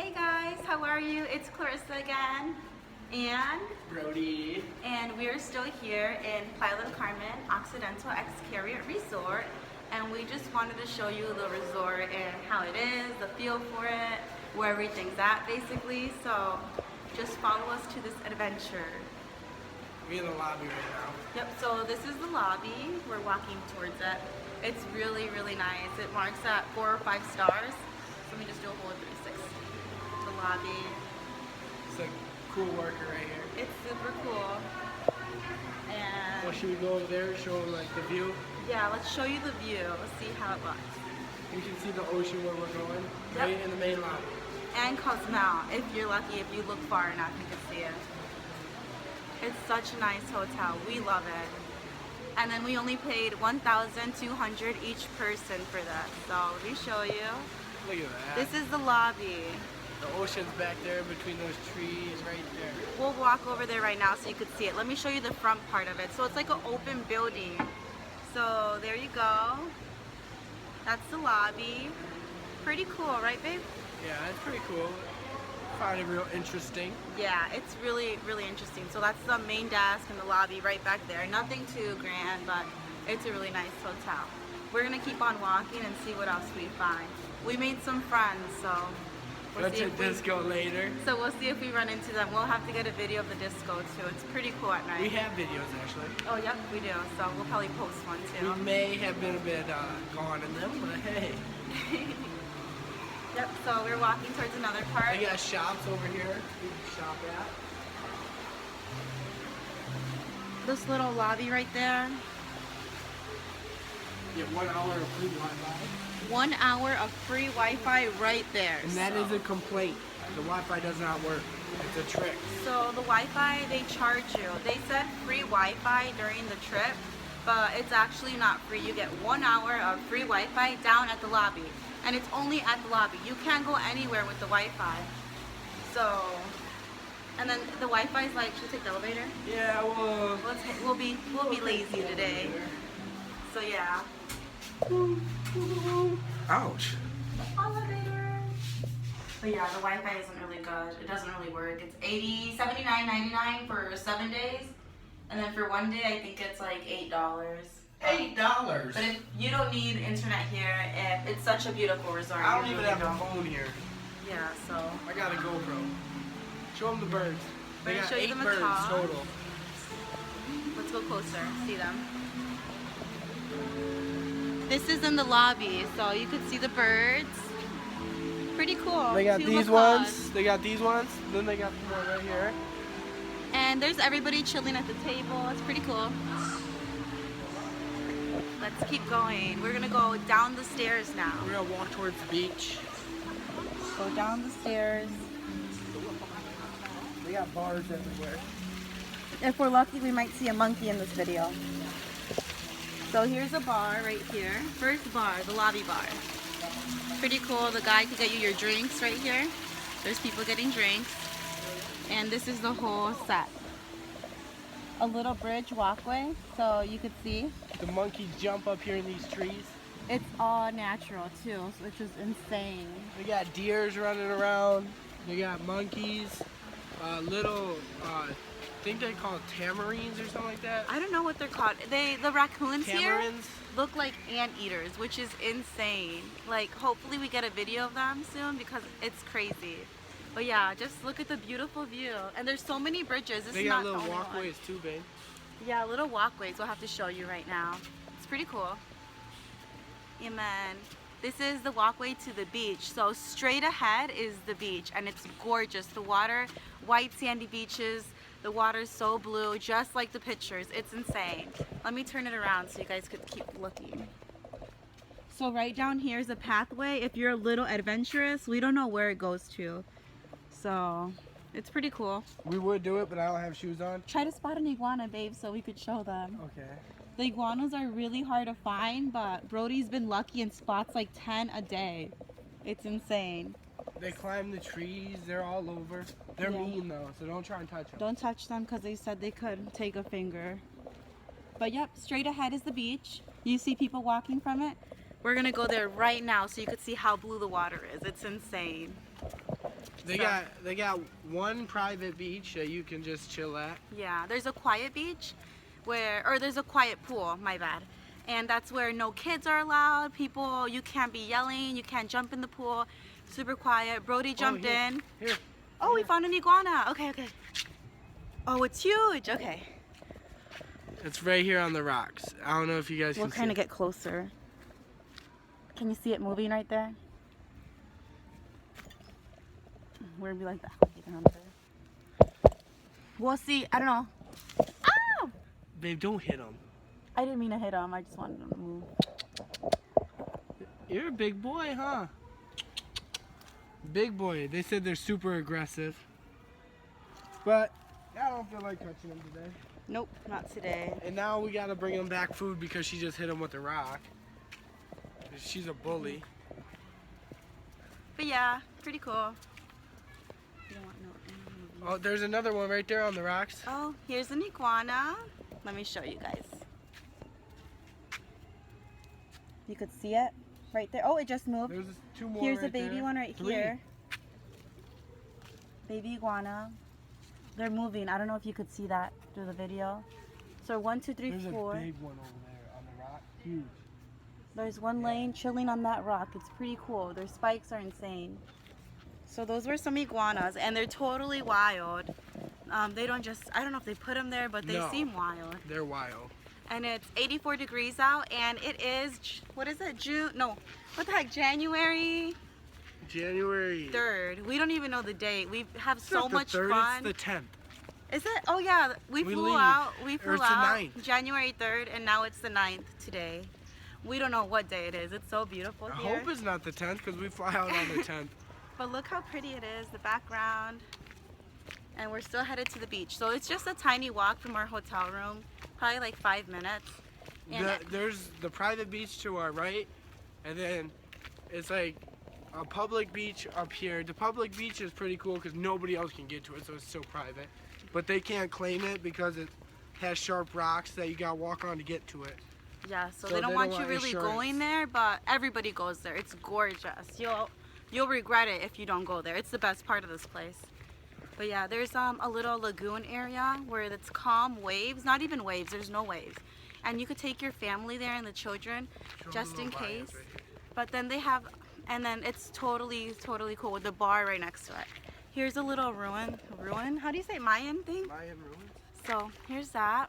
Hey guys, how are you? It's Clarissa again and Brody. And we're still here in Playa Del Carmen, Occidental Xcaret Resort, and we just wanted to show you the resort and how it is, the feel for it, where everything's at basically. So just follow us to this adventure. We're in the lobby right now. Yep, so this is the lobby. We're walking towards it. It's really, really nice. It marks at 4 or 5 stars. So let me just do a whole 360. The lobby. It's a cool worker right here. It's super cool. And Well, should we go over there and show like the view? yeah, let's show you the view. Let's see how it looks. You can see the ocean where we're going. Yep. Right in the main lobby. And Cozumel, if you're lucky, if you look far enough, you can see it. It's such a nice hotel. We love it. And then we only paid $1,200 each person for this. So let me show you. Look at that. This is the lobby. The ocean's back there between those trees right there. We'll walk over there right now so you can see it. Let me show you the front part of it. So it's like an open building. So there you go. That's the lobby. Pretty cool, right babe? Yeah, it's pretty cool. Found it real interesting. Yeah, it's really, really interesting. So that's the main desk and the lobby right back there. Nothing too grand, but it's a really nice hotel. We're gonna keep on walking and see what else we find. We made some friends, so Let's hit disco later. So we'll see if we run into them. We'll have to get a video of the disco too. It's pretty cool at night. We have videos actually. Oh, yep, we do. So we'll probably post one too. We may have been a bit gone in them, but hey. Yep, so we're walking towards another part. They got shops over here we can shop at. This little lobby right there. Get 1 hour of free Wi-Fi. 1 hour of free Wi-Fi right there. And that is a complaint. The Wi-Fi does not work. It's a trick. So the Wi-Fi, they charge you. They said free Wi-Fi during the trip, but it's actually not free. You get 1 hour of free Wi-Fi down at the lobby. And it's only at the lobby. You can't go anywhere with the Wi-Fi. So, and then the Wi-Fi is like, should we take the elevator? Yeah, well, We'll be lazy today. So yeah. Ouch. Elevator. But yeah, the Wi-Fi isn't really good. It doesn't really work. It's $79.99 for 7 days. And then for 1 day, I think it's like $8. $8. But if you don't need internet here, and it's such a beautiful resort. I don't you even really have a phone here. Yeah, so. I got a GoPro. Show them the birds. They We're gonna got show you 8 them birds atop. total. Let's go closer, see them. This is in the lobby, so you could see the birds. Pretty cool. They got Two these macaws. ones. They got these ones. Then they got one right here. And there's everybody chilling at the table. It's pretty cool. Let's keep going. We're gonna go down the stairs now. We're gonna walk towards the beach. Go down the stairs. They got bars everywhere. If we're lucky, we might see a monkey in this video. So here's a bar right here. First bar, the lobby bar. Pretty cool. The guy can get you your drinks right here. There's people getting drinks. And this is the whole set. A little bridge walkway, so you could see. The monkeys jump up here in these trees. It's all natural too, which is insane. They got deers running around. They got monkeys. Little, I think they're called tamarines or something like that. I don't know what they're called. The raccoons here Tamarins. look like anteaters, which is insane. Like, hopefully we get a video of them soon because it's crazy. But yeah, just look at the beautiful view. And there's so many bridges. This They is got not the little only walkways too, babe. one. Yeah, little walkways. We'll have to show you right now. It's pretty cool. And then this is the walkway to the beach. So straight ahead is the beach, and it's gorgeous. The water, white sandy beaches. The water's so blue, just like the pictures. It's insane. Let me turn it around so you guys could keep looking. So right down here is a pathway. If you're a little adventurous, we don't know where it goes to. So it's pretty cool. We would do it, but I don't have shoes on. Try to spot an iguana, babe, so we could show them. Okay. The iguanas are really hard to find, but Brody's been lucky and spots like 10 a day. It's insane. They climb the trees. They're all over. They're mean though, so don't try and touch them. Don't touch them because they said they could take a finger. But yep, straight ahead is the beach. You see people walking from it. We're gonna go there right now so you could see how blue the water is. It's insane. They got one private beach that you can just chill at. Yeah, there's a quiet beach there's a quiet pool, my bad. And that's where no kids are allowed. People, you can't be yelling, you can't jump in the pool. Super quiet. Brody jumped in. Here. Oh, we found an iguana. Okay. Oh, it's huge. Okay. It's right here on the rocks. I don't know if you guys can We'll see kind of it. get closer. Can you see it moving right there? We're gonna be like that. We'll see. I don't know. Oh! Babe, don't hit him. I didn't mean to hit him. I just wanted him to move. You're a big boy, huh? Big boy. They said they're super aggressive. But I don't feel like touching them today. Nope, not today. And now we gotta bring him back food because she just hit him with a rock. She's a bully. But yeah, pretty cool. You don't want no. Oh, there's another one right there on the rocks. Oh, here's an iguana. Let me show you guys. You could see it right there. Oh, it just moved. There's two more. Here's right a baby there. one right Three. here. Baby iguana. They're moving. I don't know if you could see that through the video. So 1, 2, 3, There's 4. a big one over there on the rock. Huge. There's one laying chilling on that rock. It's pretty cool. Their spikes are insane. So those were some iguanas, and they're totally wild. They don't just, I don't know if they put them there, but they seem wild. They're wild. And it's 84 degrees out, and it is, what is it, June? No, what the heck, January January 3rd. We don't even know the date. We have It's so not the much 3rd, fun. It's the 10th. Is it? Oh yeah, we We flew leave. out. We Or flew it's the out 9th. January 3rd, and now it's the 9th today. We don't know what day it is. It's so beautiful I here. hope it's not the 10th because we fly out on the 10th. But look how pretty it is, the background. And we're still headed to the beach. So it's just a tiny walk from our hotel room, probably like 5 minutes. And There's the private beach to our right, and then it's like a public beach up here. The public beach is pretty cool because nobody else can get to it, so it's so private. But they can't claim it because it has sharp rocks that you gotta walk on to get to it. yeah, so they don't want you really insurance. going there, but everybody goes there. It's gorgeous. You'll regret it if you don't go there. It's the best part of this place. But yeah, there's a little lagoon area where it's calm waves, not even waves, there's no waves. And you could take your family there and the children just in case. But then they have, and then it's totally cool with the bar right next to it. Here's a little ruin, how do you say, Mayan thing? Mayan ruins. So here's that.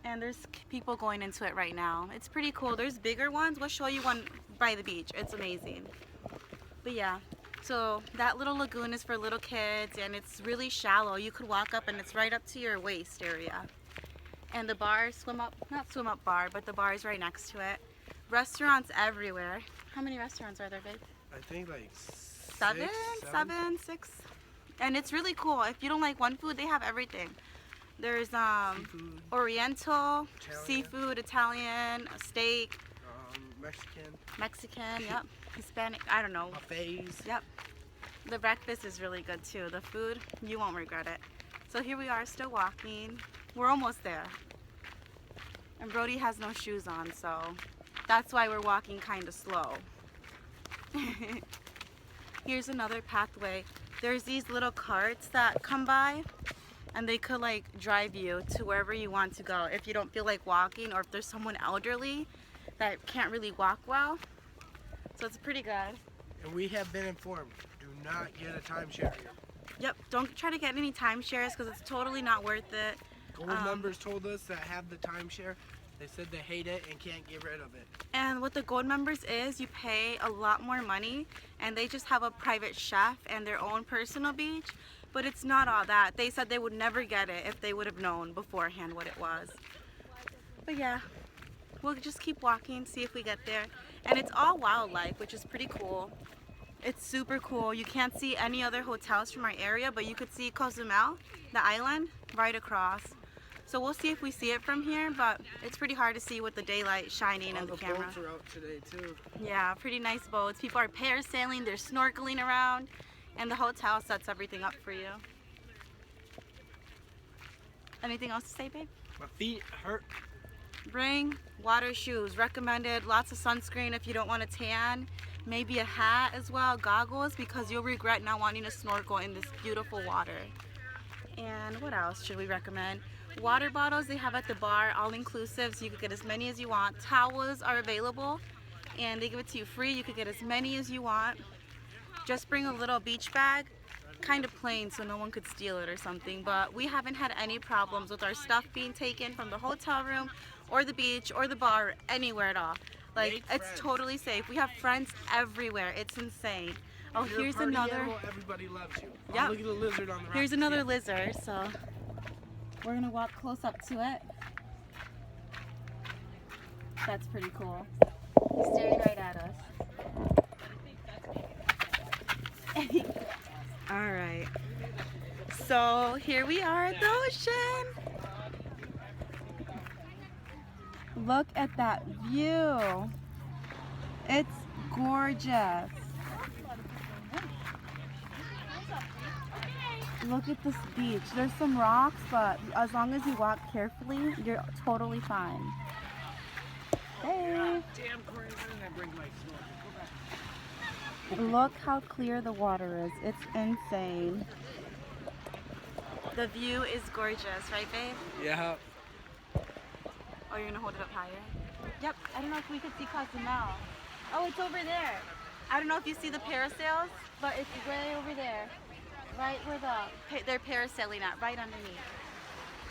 And there's people going into it right now. It's pretty cool. There's bigger ones. We'll show you one by the beach. It's amazing. But yeah, so that little lagoon is for little kids, and it's really shallow. You could walk up and it's right up to your waist area. And the bar, not swim up bar, but the bar is right next to it. Restaurants everywhere. How many restaurants are there, babe? I think like Seven, 6. And it's really cool. If you don't like one food, they have everything. There's Seafood, Oriental, Italian. seafood, Italian, steak, Mexican, yep, Hispanic, I don't know. buffets. Yep. The breakfast is really good too. The food, you won't regret it. So here we are still walking. We're almost there. And Brody has no shoes on, so that's why we're walking kind of slow. Here's another pathway. There's these little carts that come by, and they could like drive you to wherever you want to go if you don't feel like walking, or if there's someone elderly that can't really walk well. So it's pretty good. And we have been informed, do not get a timeshare here. Yep, don't try to get any timeshares because it's totally not worth it. Gold members told us that have the timeshare, they said they hate it and can't get rid of it. And what the gold members is, you pay a lot more money, and they just have a private chef and their own personal beach. But it's not all that. They said they would never get it if they would have known beforehand what it was. But yeah, we'll just keep walking, see if we get there. And it's all wildlife, which is pretty cool. It's super cool. You can't see any other hotels from our area, but you could see Cozumel, the island, right across. So we'll see if we see it from here, but it's pretty hard to see with the daylight shining in the camera. Boats are out today too. Yeah, pretty nice boats. People are parasailing, they're snorkeling around, and the hotel sets everything up for you. Anything else to say, babe? My feet hurt. Bring water shoes, recommended. Lots of sunscreen if you don't want to tan. Maybe a hat as well, goggles, because you'll regret not wanting to snorkel in this beautiful water. And what else should we recommend? Water bottles they have at the bar, all inclusive, so you could get as many as you want. Towels are available and they give it to you free. You could get as many as you want. Just bring a little beach bag, kind of plain so no one could steal it or something, but we haven't had any problems with our stuff being taken from the hotel room or the beach or the bar or anywhere at all. Like, it's totally safe. We have friends everywhere. It's insane. Oh, here's another. Animal, everybody loves you. Yeah. Oh, look at the lizard on the right. Here's another lizard, so we're gonna walk close up to it. That's pretty cool. He's staring right at us. All right. So here we are at the ocean. Look at that view. It's gorgeous. Look at this beach. There's some rocks, but as long as you walk carefully, you're totally fine. Hey. Look how clear the water is. It's insane. The view is gorgeous, right, babe? Yeah. Oh, you're gonna hold it up higher? Yep. I don't know if we could see Cozumel. Oh, it's over there. I don't know if you see the parasails, but it's way over there. Right where they're parasailing at, right underneath.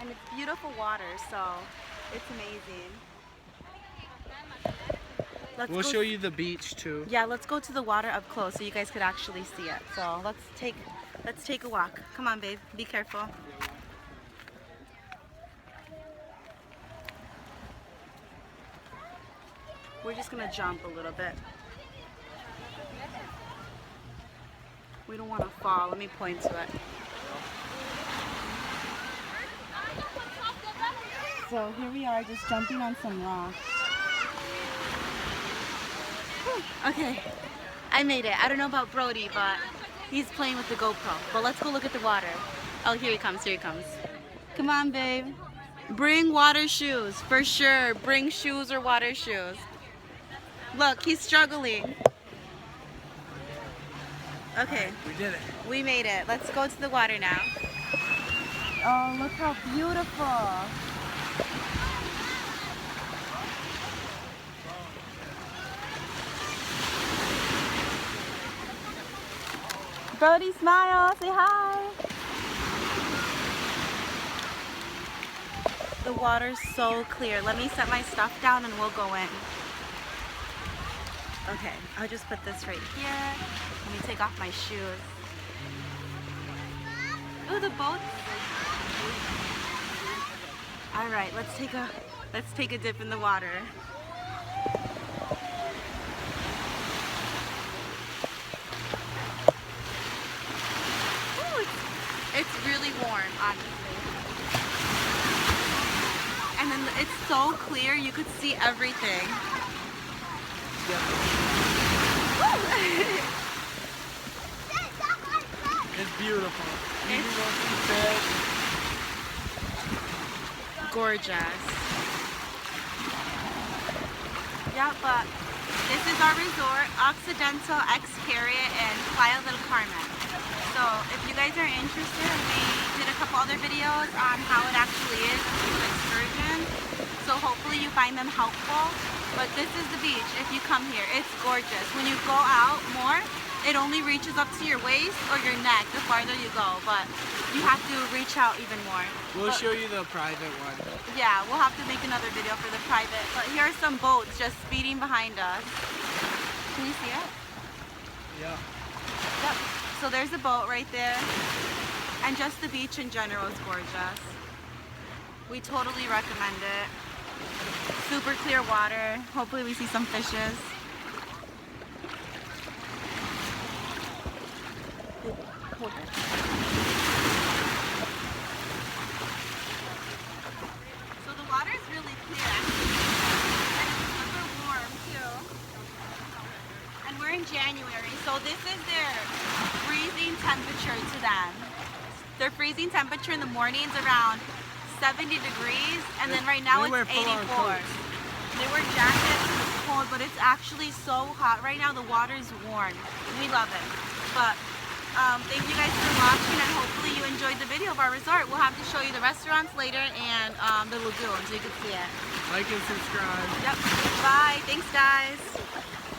And it's beautiful water, so it's amazing. We'll show you the beach too. Yeah, let's go to the water up close so you guys could actually see it. So let's take a walk. Come on, babe. Be careful. We're just gonna jump a little bit. We don't want to fall. Let me point to it. So here we are, just jumping on some rocks. Whew. Okay, I made it. I don't know about Brody, but he's playing with the GoPro. But let's go look at the water. Oh, here he comes. Here he comes. Come on, babe. Bring water shoes for sure. Bring shoes or water shoes. Look, he's struggling. Okay. We did it. We made it. Let's go to the water now. Oh, look how beautiful. Brody, smile. Say hi. The water's so clear. Let me set my stuff down and we'll go in. Okay, I'll just put this right here. Let me take off my shoes. Ooh, the boat. All right, let's take a dip in the water. Ooh, it's really warm, honestly. And then it's so clear, you could see everything. It's beautiful. It's gorgeous. Yeah, but this is our resort, Occidental, Xcaret, and Playa Del Carmen. So if you guys are interested, we did a couple other videos on how it actually is and the excursion. So hopefully you find them helpful. But this is the beach if you come here. It's gorgeous. When you go out more, it only reaches up to your waist or your neck the farther you go. But you have to reach out even more. We'll show you the private one. Yeah, we'll have to make another video for the private. But here are some boats just speeding behind us. Can you see it? Yeah. Yep. So there's a boat right there. And just the beach in general is gorgeous. We totally recommend it. Super clear water. Hopefully we see some fishes. So the water is really clear actually. And it's super warm too. And we're in January, so this is their freezing temperature to them. Their freezing temperature in the mornings around 70 degrees, and then right now it's 84. They wear jackets, it's cold, but it's actually so hot right now. The water's warm. We love it. But thank you guys for watching, and hopefully you enjoyed the video of our resort. We'll have to show you the restaurants later and the lagoon so you can see it. Like and subscribe. Yep. Bye. Thanks, guys.